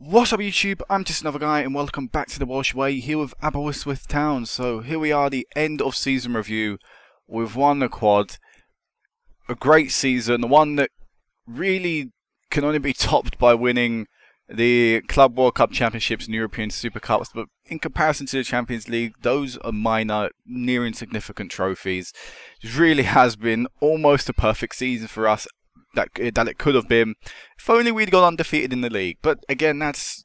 What's up YouTube, I'm just another guy and welcome back to the Welsh Way here with Aberystwyth Town. So here we are, the end of season review. We've won the quad, a great season, the one that really can only be topped by winning the Club World Cup Championships and European Super Cups, but in comparison to the Champions League, those are minor, near insignificant trophies. It really has been almost a perfect season for us. That it could have been if only we'd gone undefeated in the league. But again, that's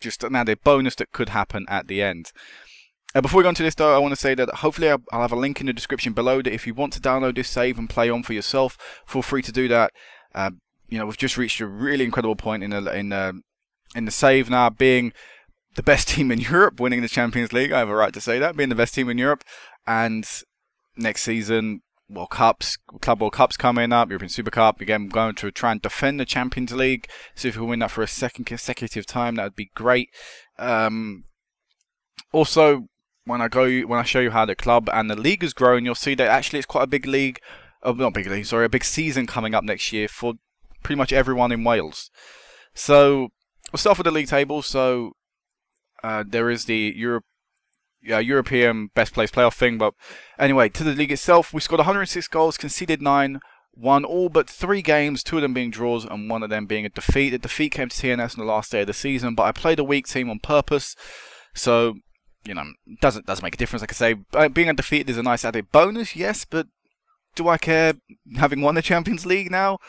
just an added bonus that could happen at the end. Before we go into this though, I want to say that hopefully I'll have a link in the description below that if you want to download this save and play on for yourself, feel free to do that. You know, we've just reached a really incredible point in the save now, being the best team in Europe, winning the Champions League. I have a right to say that, being the best team in Europe, and next season, World Cups, Club World Cups coming up, European Super Cup. Again, we're going to try and defend the Champions League. See if we can win that for a second consecutive time. That would be great. Also, when I show you how the club and the league has grown, you'll see that actually it's quite a big league. Not big league, sorry, a big season coming up next year for pretty much everyone in Wales. So we'll start with the league table. So there is the European best place playoff thing, but anyway, to the league itself, we scored 106 goals, conceded 9, won all but 3 games, 2 of them being draws and 1 of them being a defeat. The defeat came to TNS on the last day of the season, but I played a weak team on purpose, so you know, doesn't make a difference. Like I say, being undefeated is a nice added bonus, yes, but do I care having won the Champions League now?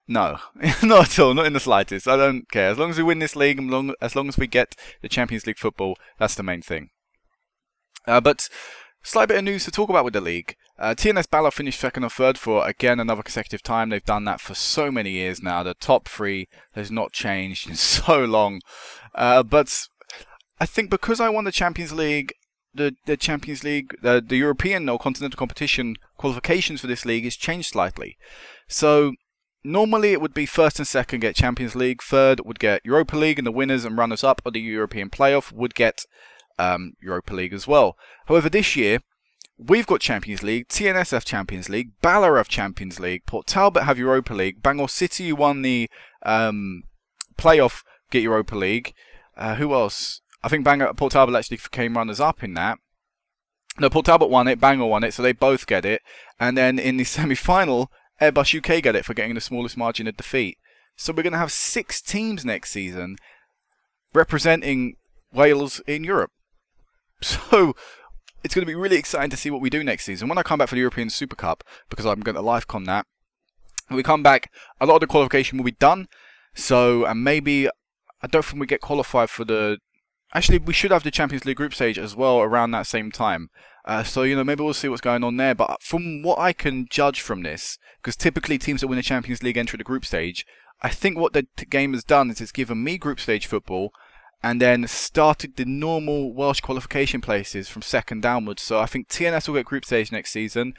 No, not at all, not in the slightest. I don't care. As long as we win this league, and as long as we get the Champions League football, that's the main thing. But slight bit of news to talk about with the league. TNS Bala finished second or third for, again, another consecutive time. They've done that for so many years now. The top 3 has not changed in so long. But I think because I won the Champions League, the Champions League, the European or continental competition qualifications for this league has changed slightly. So normally it would be first and second get Champions League, third would get Europa League, and the winners and runners-up of the European playoff would get Europa League as well. However, this year we've got Champions League, TNS have Champions League, Bala have Champions League, Port Talbot have Europa League, Bangor City, who won the playoff, get Europa League. Who else? I think Port Talbot actually came runners-up in that. No, Port Talbot won it, Bangor won it, so they both get it. And then in the semi-final, Airbus UK get it for getting the smallest margin of defeat. So we're going to have 6 teams next season representing Wales in Europe. So it's going to be really exciting to see what we do next season. When I come back for the European Super Cup, because I'm going to live-com that, when we come back, a lot of the qualification will be done. So, and maybe, I don't think we get qualified for the... Actually, we should have the Champions League group stage as well around that same time. So, you know, maybe we'll see what's going on there. But from what I can judge from this, because typically teams that win the Champions League enter the group stage, I think what the game has done is it's given me group stage football and then started the normal Welsh qualification places from second downwards. So I think TNS will get group stage next season.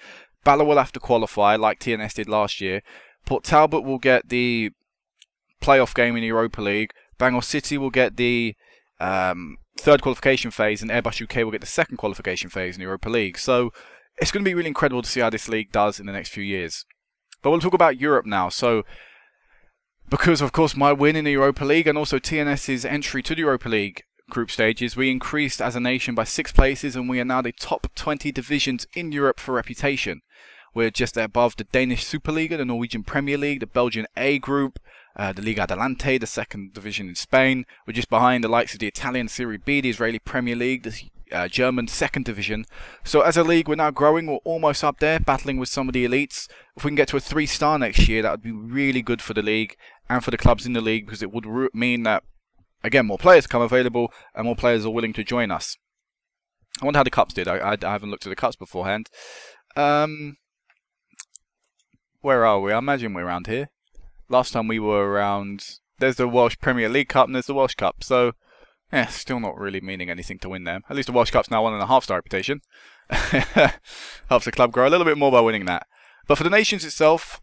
Bala will have to qualify like TNS did last year. Port Talbot will get the playoff game in the Europa League. Bangor City will get the third qualification phase, and Airbus UK will get the second qualification phase in the Europa League. So it's going to be really incredible to see how this league does in the next few years. But we'll talk about Europe now. So because, of course, my win in the Europa League and also TNS's entry to the Europa League group stages, we increased as a nation by 6 places, and we are now the top 20 divisions in Europe for reputation. We're just above the Danish Superliga, the Norwegian Premier League, the Belgian A group, the Liga Adelante, the second division in Spain. We're just behind the likes of the Italian Serie B, the Israeli Premier League, the German second division. So as a league, we're now growing. We're almost up there, battling with some of the elites. If we can get to a 3-star next year, that would be really good for the league and for the clubs in the league, because it would mean that, again, more players come available and more players are willing to join us. I wonder how the cups did. I haven't looked at the cups beforehand. Where are we? I imagine we're around here. Last time we were around... There's the Welsh Premier League Cup and there's the Welsh Cup. So, yeah, still not really meaning anything to win them. At least the Welsh Cup's now 1.5-star reputation. Helps the club grow a little bit more by winning that. But for the nations itself,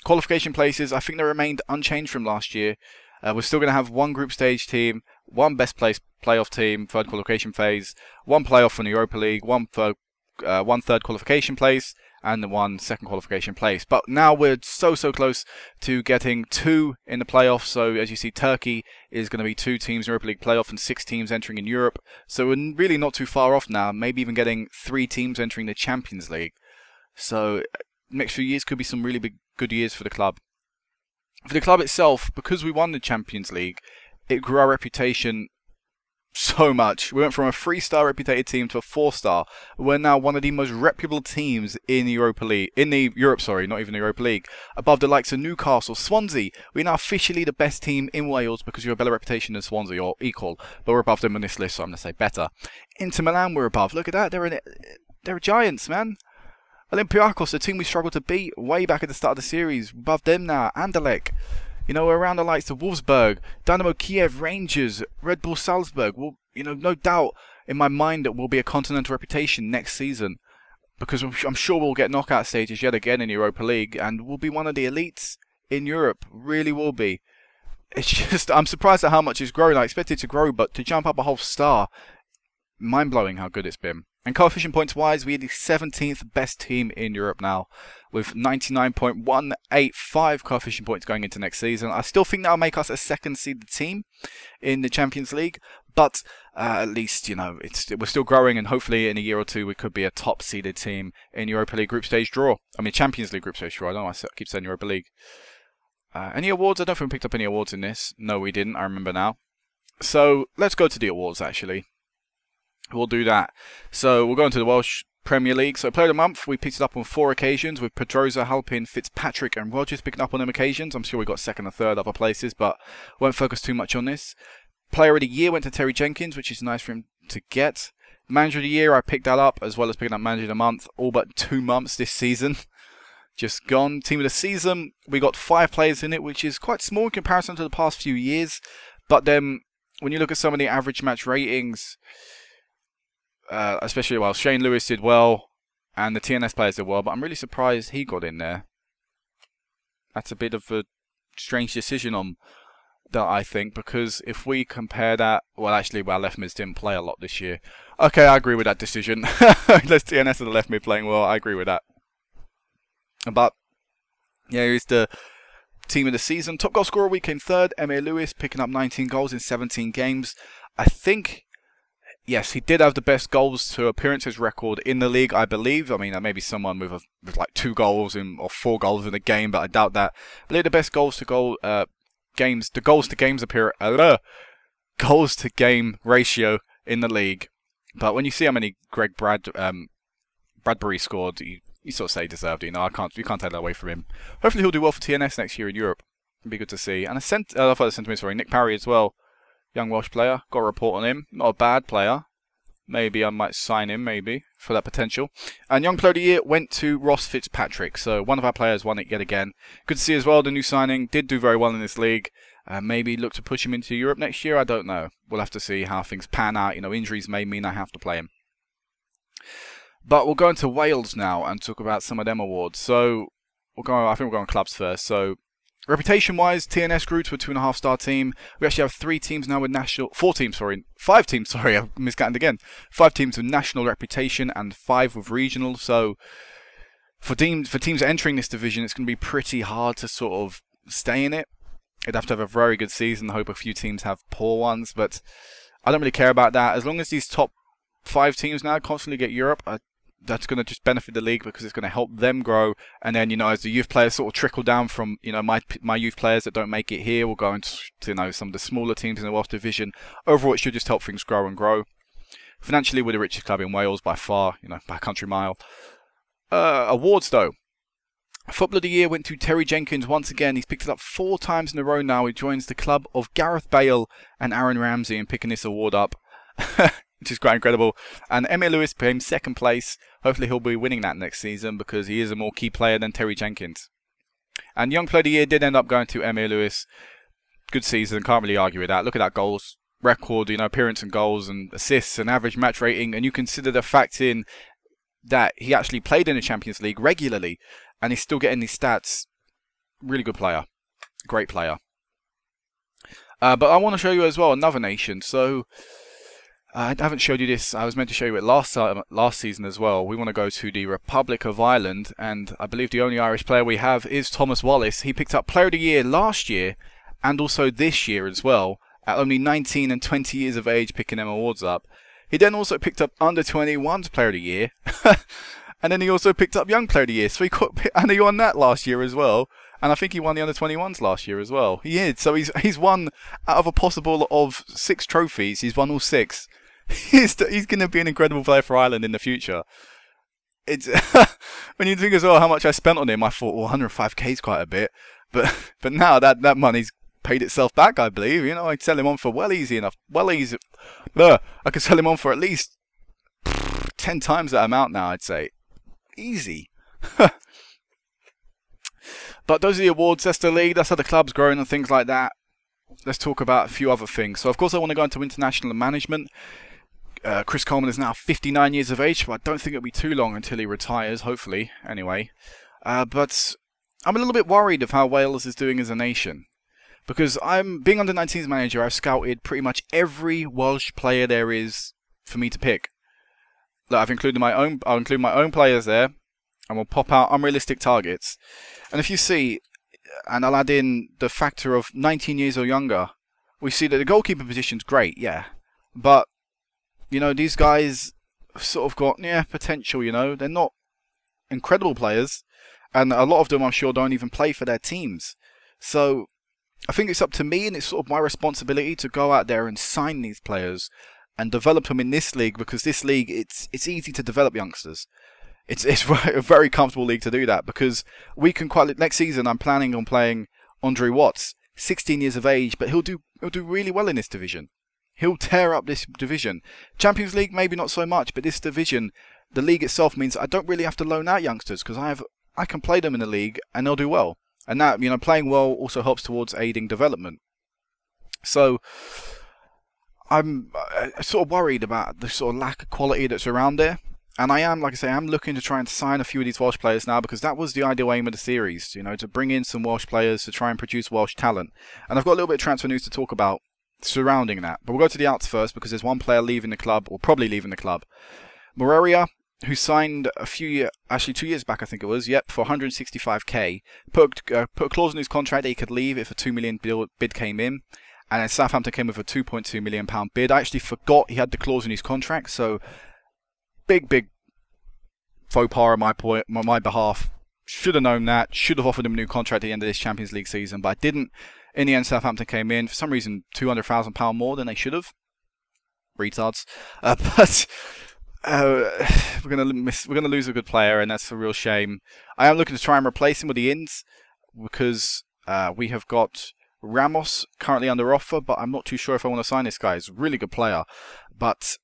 qualification places, I think they remained unchanged from last year. We're still going to have 1 group stage team, 1 best place playoff team, third qualification phase, 1 playoff from the Europa League, 1 third one third qualification place and one second qualification place. But now we're so close to getting 2 in the playoffs. So as you see, Turkey is going to be 2 teams in Europa League playoff and 6 teams entering in Europe. So we're really not too far off now. Maybe even getting 3 teams entering the Champions League. So next few years could be some really good years for the club. For the club itself, because we won the Champions League, it grew our reputation so much. We went from a 3-star reputed team to a 4-star. We're now one of the most reputable teams in the Europa League, not even the Europa League, above the likes of Newcastle, Swansea. We're now officially the best team in Wales because we have a better reputation than Swansea, or equal, but we're above them on this list, so I'm going to say better. Inter Milan we're above. Look at that, they're giants, man. Olympiacos, the team we struggled to beat way back at the start of the series, above them now. Anderlecht. You know, we're around the likes of Wolfsburg, Dynamo Kiev, Rangers, Red Bull Salzburg. Well, you know, no doubt in my mind that we'll be a continental reputation next season, because I'm sure we'll get knockout stages yet again in Europa League, and we'll be one of the elites in Europe. Really will be. It's just, I'm surprised at how much it's grown. I expected it to grow, but to jump up a whole star, mind-blowing how good it's been. And coefficient points wise, we're the 17th best team in Europe now, with 99.185 coefficient points going into next season. I still think that'll make us a second-seeded team in the Champions League, but at least, you know, we're still growing, and hopefully in a year or two we could be a top-seeded team in Europa League group stage draw. I mean, Champions League group stage draw. I don't know why I keep saying Europa League. Any awards? I don't think we picked up any awards in this. No, we didn't. I remember now. So let's go to the awards, actually. We'll do that. So we'll go into the Welsh Premier League. So Player of the Month, we picked it up on 4 occasions, with Pedrosa, Halpin, Fitzpatrick and Rogers picking up on them occasions. I'm sure we got second and third other places, but won't focus too much on this. Player of the Year went to Terry Jenkins, which is nice for him to get. Manager of the Year, I picked that up, as well as picking up Manager of the Month, all but 2 months this season. Just gone. Team of the Season, we got 5 players in it, which is quite small in comparison to the past few years. But then, when you look at some of the average match ratings, especially, well, Shane Lewis did well, and the TNS players did well, but I'm really surprised he got in there. That's a bit of a strange decision on that, I think, because if we compare that, well, actually, our left mids didn't play a lot this year. Okay, I agree with that decision. Unless TNS are the left mid playing well, I agree with that. But yeah, here's the Team of the Season. Top goal scorer, we came third. Emile Lewis picking up 19 goals in 17 games. I think, yes, he did have the best goals to appearances record in the league, I believe. I mean, there may be someone with like 2 goals or 4 goals in a game, but I doubt that. I believe the best goals to goal games, the goals to games goals to game ratio in the league. But when you see how many Bradbury scored, you sort of say he deserved it. You know, you can't take that away from him. Hopefully he'll do well for TNS next year in Europe. It'd be good to see. And Nick Parry as well. Young Welsh player. Got a report on him. Not a bad player. Maybe I might sign him, maybe, for that potential. And Young Player of the Year went to Ross Fitzpatrick. So one of our players won it yet again. Good to see as well, the new signing. Did do very well in this league. Maybe look to push him into Europe next year. I don't know. We'll have to see how things pan out. You know, injuries may mean I have to play him. But we'll go into Wales now and talk about some of them awards. So I think we'll go on clubs first. So reputation-wise, TNS grew to a 2.5-star team. We actually have 5 teams, I'm miscounted again. 5 teams with national reputation and 5 with regional. So for teams entering this division, it's going to be pretty hard to sort of stay in it. You'd have to have a very good season. I hope a few teams have poor ones, but I don't really care about that. As long as these top 5 teams now constantly get Europe, that's going to just benefit the league because it's going to help them grow. And then, you know, as the youth players sort of trickle down from, you know, my youth players that don't make it here will go into, you know, some of the smaller teams in the Welsh division. Overall, it should just help things grow and grow. Financially, we're the richest club in Wales by far, you know, by a country mile. Awards, though. Footballer of the Year went to Terry Jenkins once again. He's picked it up 4 times in a row now. He joins the club of Gareth Bale and Aaron Ramsey in picking this award up. Which is quite incredible. And Emile Lewis came 2nd place. Hopefully he'll be winning that next season because he is a more key player than Terry Jenkins. And Young Player of the Year did end up going to Emile Lewis. Good season, can't really argue with that. Look at that goals record, you know, appearance and goals and assists and average match rating. And you consider the fact in that he actually played in the Champions League regularly and he's still getting these stats. Really good player. Great player. But I want to show you as well another nation. So I haven't showed you this. I was meant to show you it last season as well. We want to go to the Republic of Ireland, and I believe the only Irish player we have is Thomas Wallace. He picked up Player of the Year last year, and also this year as well, at only 19 and 20 years of age, picking them awards up. He then also picked up Under 21's Player of the Year, and then he also picked up Young Player of the Year. So and he won that last year as well. And I think he won the Under 21s last year as well. He did. So he's won out of a possible of 6 trophies. He's won all 6. He's going to be an incredible player for Ireland in the future. It's when you think as well how much I spent on him, I thought, well, 105k is quite a bit. But now that money's paid itself back, I believe. You know, I'd sell him on for well easy enough. I could sell him on for at least 10 times that amount now, I'd say. Easy. But those are the awards, that's the league, that's how the club's growing and things like that. Let's talk about a few other things. So of course I want to go into international management. Chris Coleman is now 59 years of age, but I don't think it'll be too long until he retires, hopefully, anyway. But I'm a little bit worried of how Wales is doing as a nation. Because I'm being under 19s manager, I've scouted pretty much every Welsh player there is for me to pick. Look, I'll include my own players there, and we'll pop out unrealistic targets. And if you see, and I'll add in the factor of 19 years or younger, we see that the goalkeeper position's great, yeah. But, you know, these guys have sort of got, potential, you know. They're not incredible players, and a lot of them, I'm sure, don't even play for their teams. So, I think it's up to me, and it's sort of my responsibility to go out there and sign these players and develop them in this league, because this league, it's easy to develop youngsters. It's a very comfortable league to do that, because we can next season I'm planning on playing Andre Watts, 16 years of age, but he'll do really well in this division. He'll tear up this division. Champions League maybe not so much, but this division, the league itself means I don't really have to loan out youngsters, because I can play them in the league and they'll do well. And that, you know, playing well also helps towards aiding development. So I'm sort of worried about the sort of lack of quality that's around there. And I am, like I say, I'm looking to try and sign a few of these Welsh players now, because that was the ideal aim of the series, you know, to bring in some Welsh players to try and produce Welsh talent. And I've got a little bit of transfer news to talk about surrounding that. But we'll go to the outs first, because there's one player leaving the club, or probably leaving the club. Moreira, who signed 2 years back, I think it was, for 165k, put a clause in his contract that he could leave if a $2 million bid came in. And then Southampton came with a £2.2 million bid. I actually forgot he had the clause in his contract, so big faux pas on my behalf. Should have known that. Should have offered him a new contract at the end of this Champions League season, but I didn't. In the end, Southampton came in for some reason £200,000 more than they should have. Retards. But we're gonna lose a good player, and that's a real shame. I am looking to try and replace him with the Inns, because we have got Ramos currently under offer, but I'm not too sure if I want to sign this guy. He's a really good player, but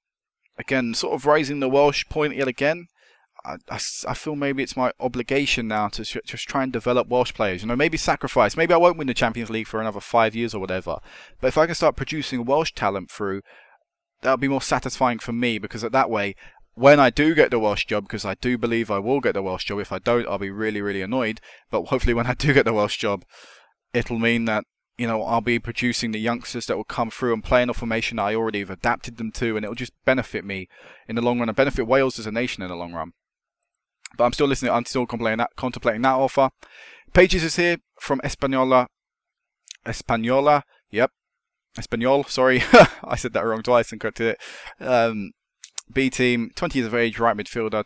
again, sort of raising the Welsh point yet again. I feel maybe it's my obligation now to just try and develop Welsh players. You know, maybe sacrifice. Maybe I won't win the Champions League for another 5 years or whatever. But if I can start producing Welsh talent through, that'll be more satisfying for me, because that way, when I do get the Welsh job, because I do believe I will get the Welsh job. If I don't, I'll be really, really annoyed. But hopefully when I do get the Welsh job, it'll mean that, you know, I'll be producing the youngsters that will come through and play in a formation that I already have adapted them to, and it'll just benefit me in the long run and benefit Wales as a nation in the long run. But I'm still listening. I'm still contemplating that offer. Pages is here from Española. Yep. Espanyol, sorry. I said that wrong twice and corrected it. B team, 20 years of age, right midfielder.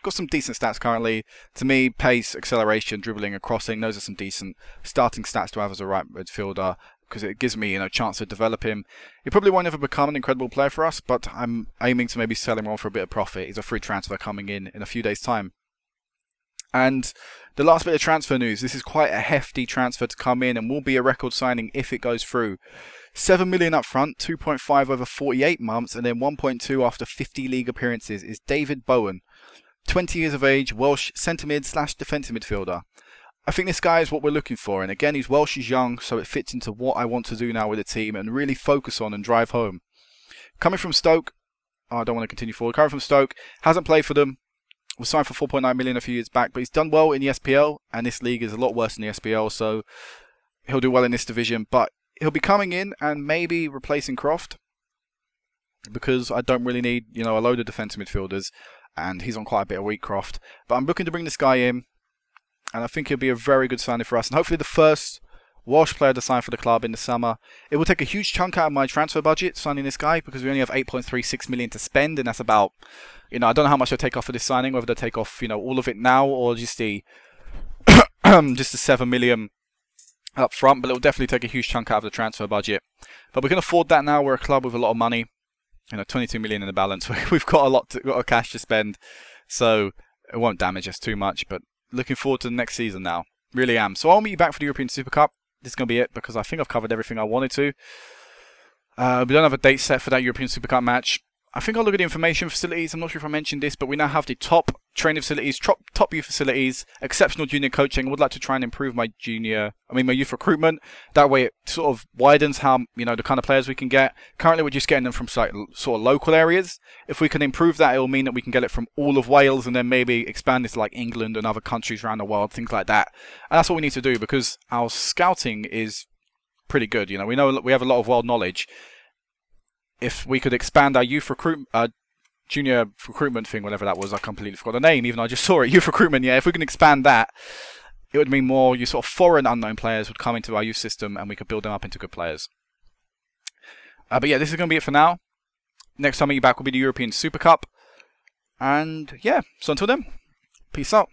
Got some decent stats currently. To me, pace, acceleration, dribbling and crossing, those are some decent starting stats to have as a right midfielder, because it gives me, you know, a chance to develop him. He probably won't ever become an incredible player for us, but I'm aiming to maybe sell him on for a bit of profit. He's a free transfer coming in a few days' time. And the last bit of transfer news, this is quite a hefty transfer to come in and will be a record signing if it goes through. 7 million up front, 2.5 over 48 months, and then 1.2 after 50 league appearances is David Bowen. 20 years of age, Welsh centre mid / defensive midfielder. I think this guy is what we're looking for, and again, he's Welsh, he's young, so it fits into what I want to do now with the team and really focus on and drive home. Coming from Stoke, I don't want to continue forward. Coming from Stoke, hasn't played for them, was signed for 4.9 million a few years back, but he's done well in the SPL, and this league is a lot worse than the SPL, so he'll do well in this division, but he'll be coming in and maybe replacing Croft. because I don't really need, you know, a load of defensive midfielders, and he's on quite a bit of Wheatcroft. But I'm looking to bring this guy in, and I think he'll be a very good signing for us, and hopefully the first Welsh player to sign for the club in the summer. It will take a huge chunk out of my transfer budget signing this guy, because we only have 8.36 million to spend, and that's about, you know, I don't know how much they'll take off for this signing, whether they'll take off, you know, all of it now or just the just the 7 million up front, but it'll definitely take a huge chunk out of the transfer budget. But we can afford that now. We're a club with a lot of money, you know, 22 million in the balance. We've got got of cash to spend, so it won't damage us too much. But looking forward to the next season now, really am. So I'll meet you back for the European Super Cup. This is going to be it, because I think I've covered everything I wanted to. We don't have a date set for that European Super Cup match. I think I'll look at the information facilities. I'm not sure if I mentioned this, but we now have the top training facilities, top youth facilities, exceptional junior coaching. I would like to try and improve my my youth recruitment. That way it sort of widens how, you know, the kind of players we can get. Currently we're just getting them from sort of local areas. If we can improve that, it will mean that we can get it from all of Wales, and then maybe expand this to like England and other countries around the world, things like that. And that's what we need to do, because our scouting is pretty good. You know we have a lot of world knowledge. If we could expand our youth junior recruitment thing, whatever that was, I completely forgot the name, even though I just saw it, youth recruitment, yeah, if we can expand that, it would mean more sort of foreign unknown players would come into our youth system, and we could build them up into good players. But yeah, this is going to be it for now. Next time I meet you back will be the European Super Cup. And yeah, so until then, peace out.